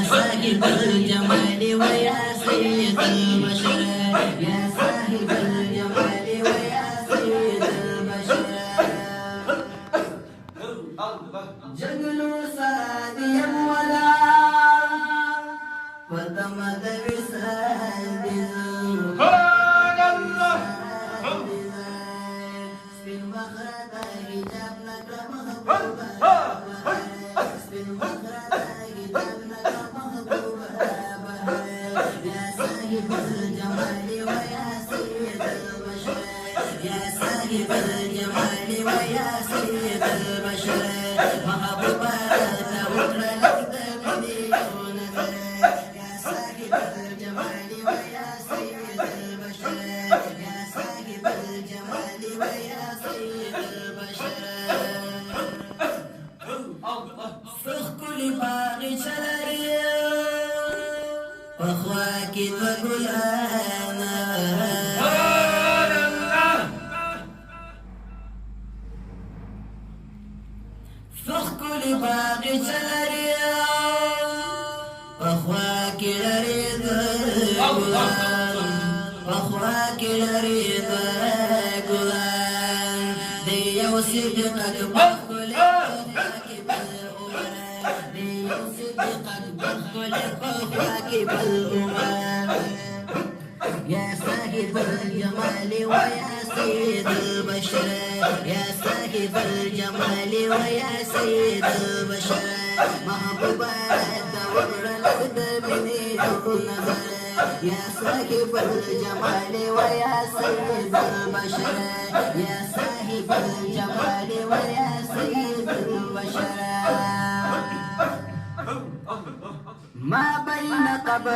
صاحب الجمال ويا سيد البشر يا صاحب الجمال ويا سيد البشر جنگلو سادیم ولا وتمد وسال بزو سبين بخرة حجاب نكرم محبوبة سبين بخرة حجاب نكرم محبوبة يا صاحب الجمال ويا سيد البشر يا صاحب الجمال ويا سيد البشر محبوبة تغفر لك مني ونذر يا صاحب الجمال ويا سيد البشر يا صاحب الجمال ويا سيد البشر فخ كل باغي شلري واخواك تقول انا باقي سلريا واخواك لريد واخواك لريد قلان دي وصدق البخل اخواك بالأمان دي وصدق البخل اخواك بالأمان يا صاحب الجمال ويا سيد البشر يا صاحب الجمال ويا سيد البشر محبوبة دور الأرض مني النظر يا صاحب الجمال ويا سيد البشر يا صاحب الجمال ويا سيد البشر ما بين قبر